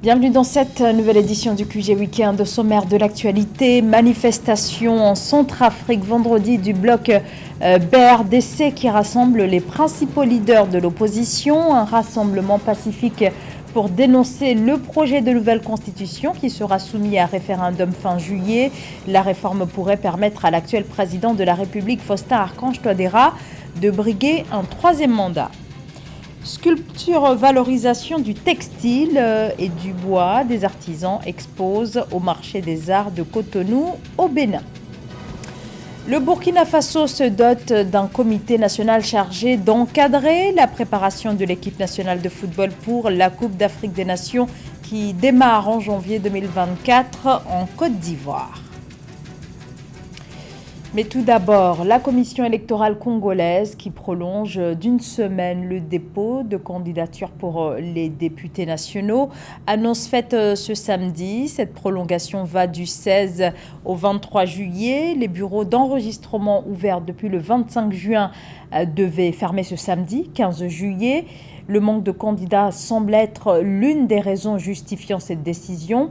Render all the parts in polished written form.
Bienvenue dans cette nouvelle édition du QG Week-end, sommaire de l'actualité. Manifestation en Centrafrique vendredi du bloc BRDC qui rassemble les principaux leaders de l'opposition. Un rassemblement pacifique pour dénoncer le projet de nouvelle constitution qui sera soumis à référendum fin juillet. La réforme pourrait permettre à l'actuel président de la République, Faustin Archange Touadéra, de briguer un troisième mandat. Sculpture, valorisation du textile et du bois, des artisans exposent au marché des arts de Cotonou au Bénin. Le Burkina Faso se dote d'un comité national chargé d'encadrer la préparation de l'équipe nationale de football pour la Coupe d'Afrique des Nations qui démarre en janvier 2024 en Côte d'Ivoire. Mais tout d'abord, la commission électorale congolaise qui prolonge d'une semaine le dépôt de candidature pour les députés nationaux. Annonce faite ce samedi, cette prolongation va du 16 au 23 juillet. Les bureaux d'enregistrement ouverts depuis le 25 juin devaient fermer ce samedi, 15 juillet. Le manque de candidats semble être l'une des raisons justifiant cette décision.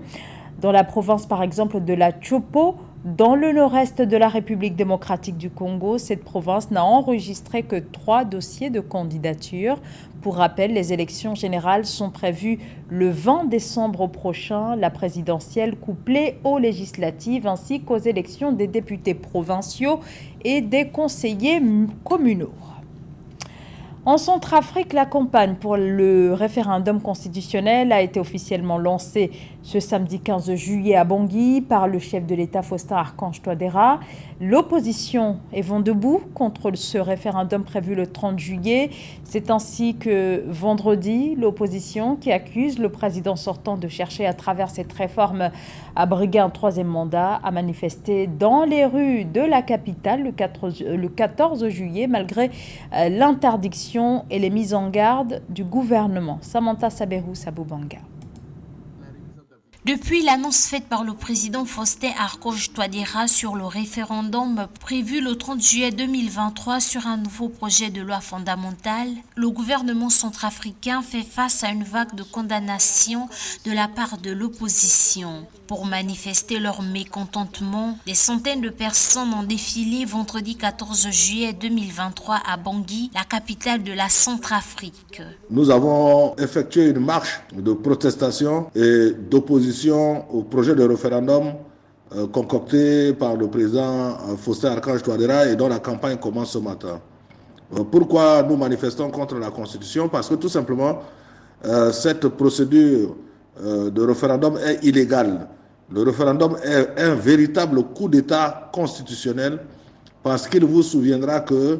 Dans la province, par exemple, de la Chopo, dans le nord-est de la République démocratique du Congo, cette province n'a enregistré que 3 dossiers de candidature. Pour rappel, les élections générales sont prévues le 20 décembre prochain, la présidentielle couplée aux législatives ainsi qu'aux élections des députés provinciaux et des conseillers communaux. En Centrafrique, la campagne pour le référendum constitutionnel a été officiellement lancée ce samedi 15 juillet à Bangui par le chef de l'État Faustin Archange Touadéra. L'opposition est vent debout contre ce référendum prévu le 30 juillet. C'est ainsi que vendredi, l'opposition qui accuse le président sortant de chercher à travers cette réforme à briguer un troisième mandat a manifesté dans les rues de la capitale le 14 juillet malgré l'interdiction et les mises en garde du gouvernement. Samantha Saberou Saboubanga. Depuis l'annonce faite par le président Faustin Archange Touadéra sur le référendum prévu le 30 juillet 2023 sur un nouveau projet de loi fondamentale, le gouvernement centrafricain fait face à une vague de condamnation de la part de l'opposition. Pour manifester leur mécontentement, des centaines de personnes ont défilé vendredi 14 juillet 2023 à Bangui, la capitale de la Centrafrique. Nous avons effectué une marche de protestation et d'opposition au projet de référendum concocté par le président Faustin Archange Touadéra et dont la campagne commence ce matin. Pourquoi nous manifestons contre la Constitution? Parce que tout simplement, cette procédure de référendum est illégale. Le référendum est un véritable coup d'État constitutionnel parce qu'il vous souviendra qu'il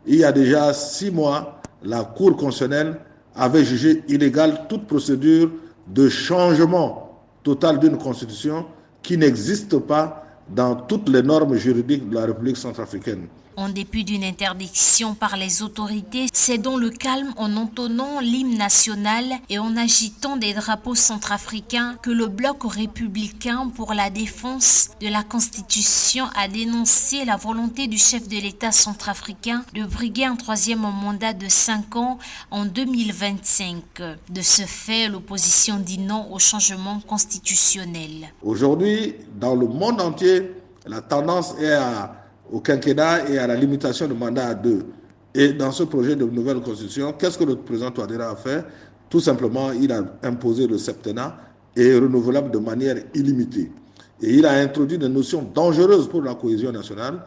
y a déjà 6 mois, la Cour constitutionnelle avait jugé illégale toute procédure de changement total d'une constitution qui n'existe pas dans toutes les normes juridiques de la République centrafricaine. En dépit d'une interdiction par les autorités, c'est dans le calme en entonnant l'hymne national et en agitant des drapeaux centrafricains que le bloc républicain pour la défense de la Constitution a dénoncé la volonté du chef de l'État centrafricain de briguer un troisième mandat de 5 ans en 2025. De ce fait, l'opposition dit non au changement constitutionnel. Aujourd'hui, dans le monde entier, la tendance est au quinquennat et à la limitation du mandat à 2. Et dans ce projet de nouvelle constitution, qu'est-ce que le président Touadéra a fait? Tout simplement, il a imposé le septennat et renouvelable de manière illimitée. Et il a introduit des notions dangereuses pour la cohésion nationale.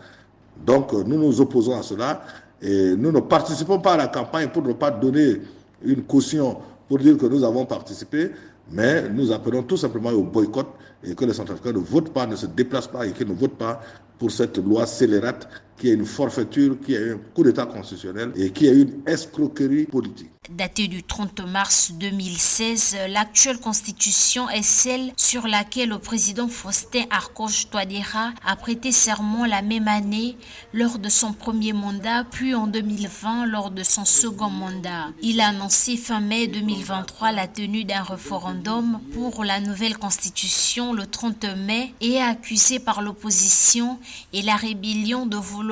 Donc, nous nous opposons à cela et nous ne participons pas à la campagne pour ne pas donner une caution pour dire que nous avons participé, mais nous appelons tout simplement au boycott et que les Centrafricains ne votent pas, ne se déplacent pas et qu'ils ne votent pas pour cette loi scélérate qui est une forfaiture, qui est un coup d'État constitutionnel et qui est une escroquerie politique. Datée du 30 mars 2016, l'actuelle constitution est celle sur laquelle le président Faustin Archange Touadéra a prêté serment la même année lors de son premier mandat, puis en 2020 lors de son second mandat. Il a annoncé fin mai 2023 la tenue d'un référendum pour la nouvelle constitution le 30 mai et est accusé par l'opposition et la rébellion de vouloir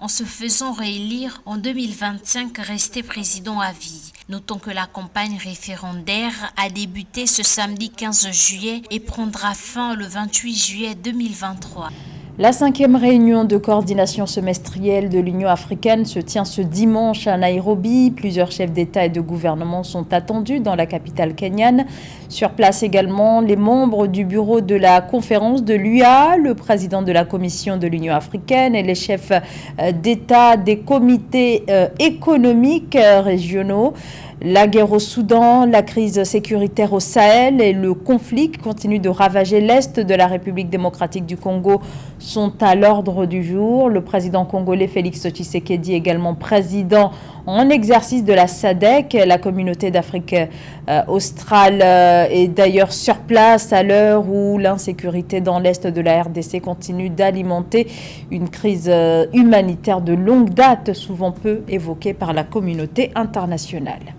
en se faisant réélire en 2025, resté président à vie. Notons que la campagne référendaire a débuté ce samedi 15 juillet et prendra fin le 28 juillet 2023. La 5e réunion de coordination semestrielle de l'Union africaine se tient ce dimanche à Nairobi. Plusieurs chefs d'État et de gouvernement sont attendus dans la capitale kenyane. Sur place également, les membres du bureau de la conférence de l'UA, le président de la Commission de l'Union africaine et les chefs d'État des comités économiques régionaux. La guerre au Soudan, la crise sécuritaire au Sahel et le conflit qui continue de ravager l'Est de la République démocratique du Congo sont à l'ordre du jour. Le président congolais Félix Tshisekedi, également président en exercice de la SADC, la communauté d'Afrique australe, est d'ailleurs sur place à l'heure où l'insécurité dans l'Est de la RDC continue d'alimenter une crise humanitaire de longue date, souvent peu évoquée par la communauté internationale.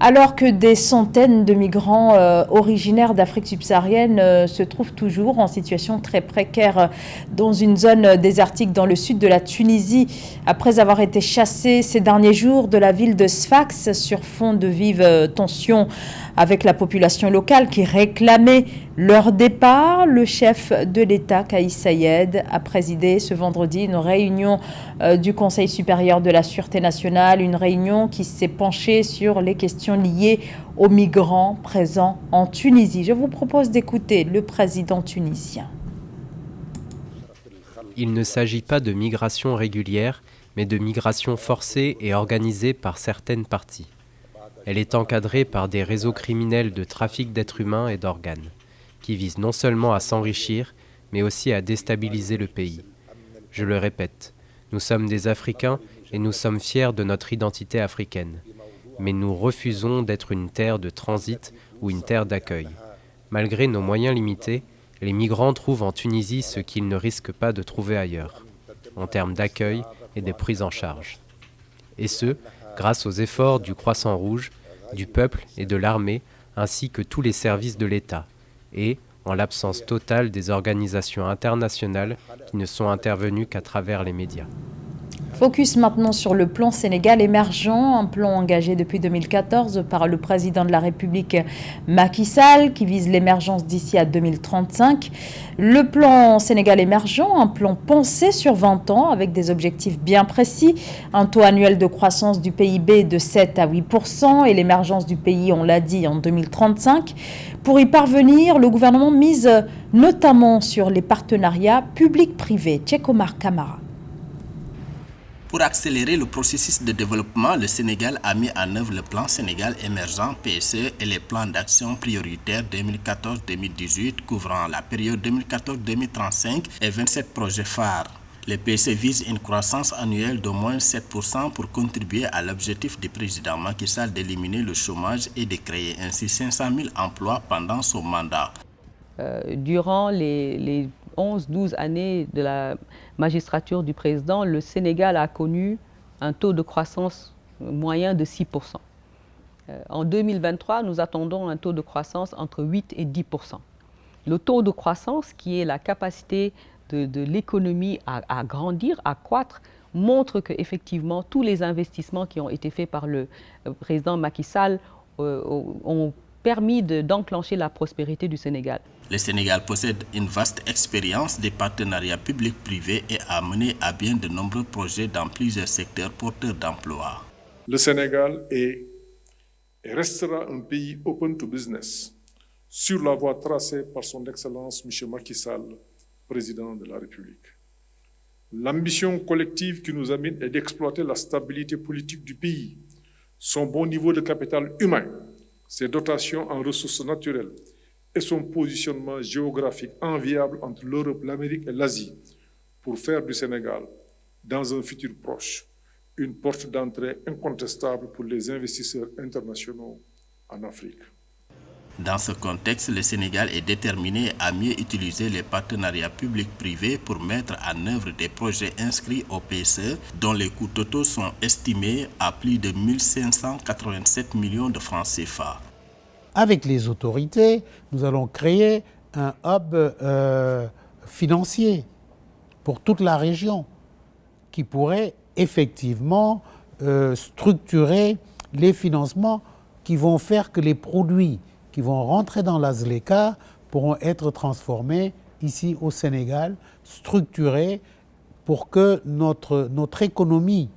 Alors que des centaines de migrants originaires d'Afrique subsaharienne se trouvent toujours en situation très précaire dans une zone désertique dans le sud de la Tunisie, après avoir été chassés ces derniers jours de la ville de Sfax sur fond de vives tensions avec la population locale qui réclamait leur départ, le chef de l'État, Kais Saied, a présidé ce vendredi une réunion du Conseil supérieur de la Sûreté nationale, une réunion qui s'est penchée sur les questions liées aux migrants présents en Tunisie. Je vous propose d'écouter le président tunisien. Il ne s'agit pas de migration régulière, mais de migration forcée et organisée par certaines parties. Elle est encadrée par des réseaux criminels de trafic d'êtres humains et d'organes, qui visent non seulement à s'enrichir, mais aussi à déstabiliser le pays. Je le répète, nous sommes des Africains et nous sommes fiers de notre identité africaine. Mais nous refusons d'être une terre de transit ou une terre d'accueil. Malgré nos moyens limités, les migrants trouvent en Tunisie ce qu'ils ne risquent pas de trouver ailleurs, en termes d'accueil et de prise en charge. Et ce, grâce aux efforts du Croissant Rouge, du peuple et de l'armée, ainsi que tous les services de l'État, et en l'absence totale des organisations internationales qui ne sont intervenues qu'à travers les médias. Focus maintenant sur le plan Sénégal émergent, un plan engagé depuis 2014 par le président de la République Macky Sall qui vise l'émergence d'ici à 2035. Le plan Sénégal émergent, un plan pensé sur 20 ans avec des objectifs bien précis, un taux annuel de croissance du PIB de 7 à 8% et l'émergence du pays, on l'a dit, en 2035. Pour y parvenir, le gouvernement mise notamment sur les partenariats publics-privés. Tchekomar Kamara. Pour accélérer le processus de développement, le Sénégal a mis en œuvre le plan Sénégal émergent PSE et les plans d'action prioritaires 2014-2018 couvrant la période 2014-2035 et 27 projets phares. Le PSE vise une croissance annuelle d'au moins 7% pour contribuer à l'objectif du président Macky Sall d'éliminer le chômage et de créer ainsi 500 000 emplois pendant son mandat. Durant les 11-12 années de la magistrature du président, le Sénégal a connu un taux de croissance moyen de 6%. En 2023, nous attendons un taux de croissance entre 8 et 10%. Le taux de croissance, qui est la capacité de l'économie à grandir, à croître, montre qu'effectivement, tous les investissements qui ont été faits par le président Macky Sall ont permis d'enclencher la prospérité du Sénégal. Le Sénégal possède une vaste expérience des partenariats publics-privés et a mené à bien de nombreux projets dans plusieurs secteurs porteurs d'emplois. Le Sénégal est et restera un pays open to business sur la voie tracée par son Excellence M. Macky Sall, président de la République. L'ambition collective qui nous amène est d'exploiter la stabilité politique du pays, son bon niveau de capital humain, ses dotations en ressources naturelles et son positionnement géographique enviable entre l'Europe, l'Amérique et l'Asie pour faire du Sénégal, dans un futur proche, une porte d'entrée incontestable pour les investisseurs internationaux en Afrique. Dans ce contexte, le Sénégal est déterminé à mieux utiliser les partenariats publics-privés pour mettre en œuvre des projets inscrits au PSE dont les coûts totaux sont estimés à plus de 1 587 millions de francs CFA. Avec les autorités, nous allons créer un hub financier pour toute la région qui pourrait effectivement structurer les financements qui vont faire que les produits qui vont rentrer dans la ZLECA pourront être transformés ici au Sénégal, structurés pour que notre économie,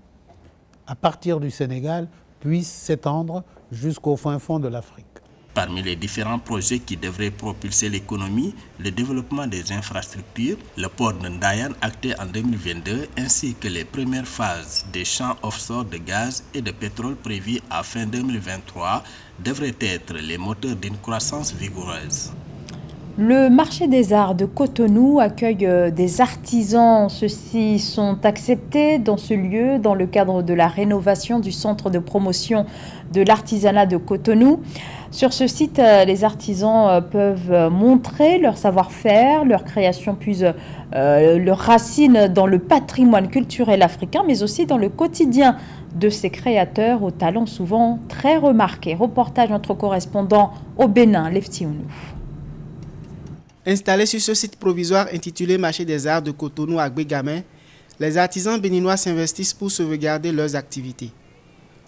à partir du Sénégal, puisse s'étendre jusqu'au fin fond de l'Afrique. Parmi les différents projets qui devraient propulser l'économie, le développement des infrastructures, le port de Ndayane acté en 2022, ainsi que les premières phases des champs offshore de gaz et de pétrole prévus à fin 2023, devraient être les moteurs d'une croissance vigoureuse. Le marché des arts de Cotonou accueille des artisans. Ceux-ci sont acceptés dans ce lieu dans le cadre de la rénovation du centre de promotion de l'artisanat de Cotonou. Sur ce site, les artisans peuvent montrer leur savoir-faire, leur création puise leurs racines dans le patrimoine culturel africain, mais aussi dans le quotidien de ces créateurs aux talents souvent très remarqués. Reportage de notre correspondant au Bénin, Lefti Ounou. Installés sur ce site provisoire intitulé Marché des Arts de Cotonou à Gbégamin, les artisans béninois s'investissent pour sauvegarder leurs activités.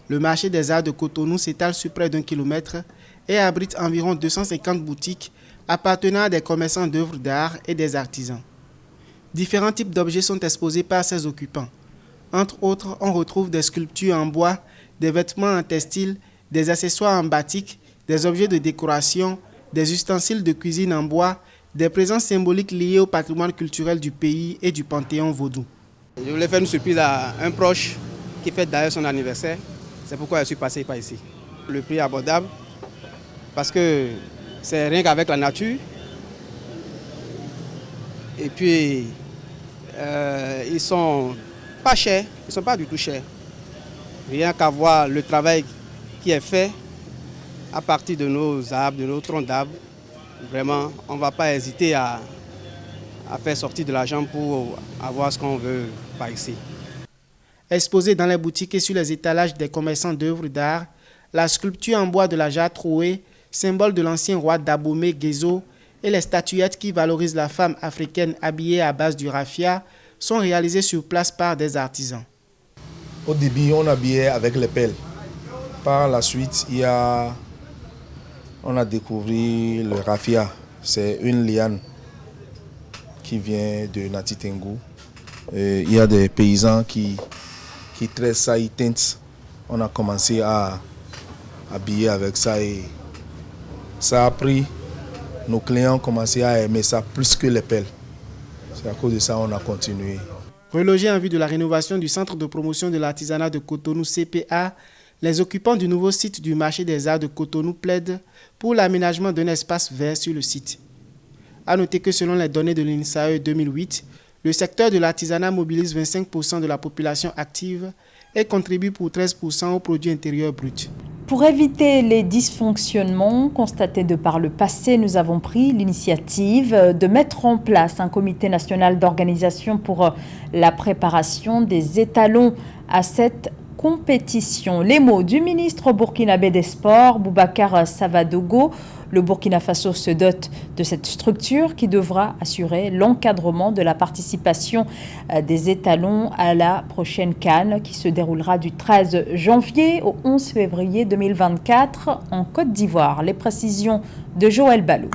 Le marché des arts de Cotonou s'étale sur près d'1 kilomètre et abrite environ 250 boutiques appartenant à des commerçants d'œuvres d'art et des artisans. Différents types d'objets sont exposés par ses occupants. Entre autres, on retrouve des sculptures en bois, des vêtements en textile, des accessoires en batik, des objets de décoration, des ustensiles de cuisine en bois, des présences symboliques liées au patrimoine culturel du pays et du panthéon vaudou. Je voulais faire une surprise à un proche qui fête d'ailleurs son anniversaire. C'est pourquoi je suis passé par ici. Le prix est abordable parce que c'est rien qu'avec la nature. Et puis, ils sont pas chers, ils ne sont pas du tout chers. Rien qu'à voir le travail qui est fait à partir de nos arbres, de nos troncs d'arbres. Vraiment, on ne va pas hésiter à faire sortir de l'argent pour avoir ce qu'on veut par ici. Exposée dans les boutiques et sur les étalages des commerçants d'œuvres d'art, la sculpture en bois de la jarre trouée, symbole de l'ancien roi d'Abomey Guézo, et les statuettes qui valorisent la femme africaine habillée à base du raffia sont réalisées sur place par des artisans. Au début, on habillait avec les pelles. Par la suite, on a découvert le raffia. C'est une liane qui vient de Nati Tengu. Il y a des paysans qui tressent ça, ils teintent. On a commencé à habiller avec ça et ça a pris. Nos clients ont commencé à aimer ça plus que les pelles. C'est à cause de ça qu'on a continué. Relogés en vue de la rénovation du centre de promotion de l'artisanat de Cotonou CPA, les occupants du nouveau site du marché des arts de Cotonou plaident pour l'aménagement d'un espace vert sur le site. A noter que selon les données de l'INSAE 2008, le secteur de l'artisanat mobilise 25% de la population active et contribue pour 13% au produit intérieur brut. Pour éviter les dysfonctionnements constatés de par le passé, nous avons pris l'initiative de mettre en place un comité national d'organisation pour la préparation des étalons à cette compétition. Les mots du ministre burkinabé des Sports, Boubacar Savadogo. Le Burkina Faso se dote de cette structure qui devra assurer l'encadrement de la participation des étalons à la prochaine CAN qui se déroulera du 13 janvier au 11 février 2024 en Côte d'Ivoire. Les précisions de Joël Balou.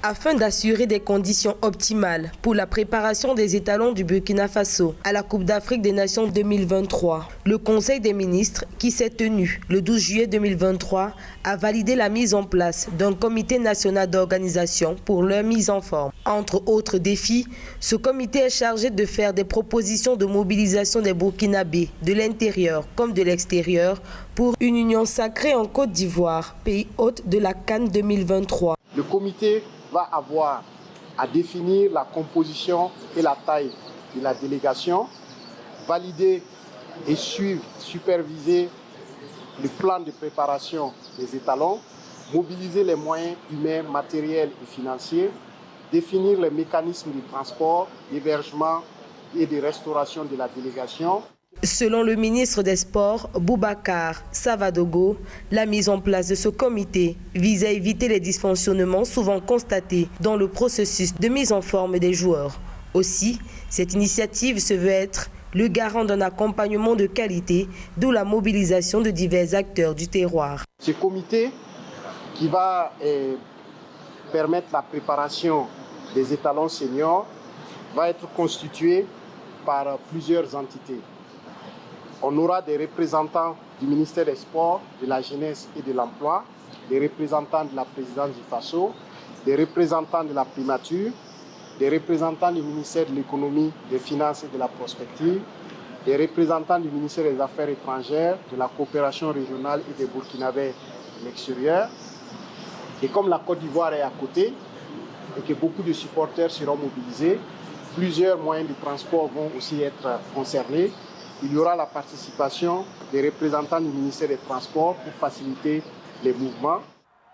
Afin d'assurer des conditions optimales pour la préparation des étalons du Burkina Faso à la Coupe d'Afrique des Nations 2023, le Conseil des ministres, qui s'est tenu le 12 juillet 2023, a validé la mise en place d'un comité national d'organisation pour leur mise en forme. Entre autres défis, ce comité est chargé de faire des propositions de mobilisation des Burkinabés de l'intérieur comme de l'extérieur pour une union sacrée en Côte d'Ivoire, pays hôte de la CAN 2023. Le comité va avoir à définir la composition et la taille de la délégation, valider et suivre, superviser le plan de préparation des étalons, mobiliser les moyens humains, matériels et financiers, définir les mécanismes de transport, d'hébergement et de restauration de la délégation. Selon le ministre des Sports, Boubacar Savadogo, la mise en place de ce comité vise à éviter les dysfonctionnements souvent constatés dans le processus de mise en forme des joueurs. Aussi, cette initiative se veut être le garant d'un accompagnement de qualité, d'où la mobilisation de divers acteurs du terroir. Ce comité qui va permettre la préparation des étalons seniors va être constitué par plusieurs entités. On aura des représentants du ministère des Sports, de la Jeunesse et de l'Emploi, des représentants de la présidence du FASO, des représentants de la primature, des représentants du ministère de l'Économie, des Finances et de la Prospective, des représentants du ministère des Affaires étrangères, de la coopération régionale et des Burkinabés de l'extérieur. Et comme la Côte d'Ivoire est à côté et que beaucoup de supporters seront mobilisés, plusieurs moyens de transport vont aussi être concernés. Il y aura la participation des représentants du ministère des Transports pour faciliter les mouvements.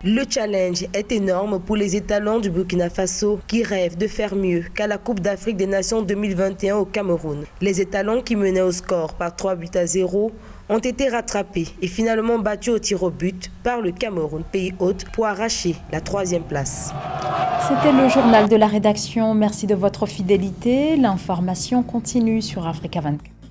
Le challenge est énorme pour les étalons du Burkina Faso qui rêvent de faire mieux qu'à la Coupe d'Afrique des Nations 2021 au Cameroun. Les étalons qui menaient au score par 3-0 ont été rattrapés et finalement battus au tir au but par le Cameroun, pays hôte, pour arracher la 3e place. C'était le journal de la rédaction. Merci de votre fidélité. L'information continue sur Africa 24.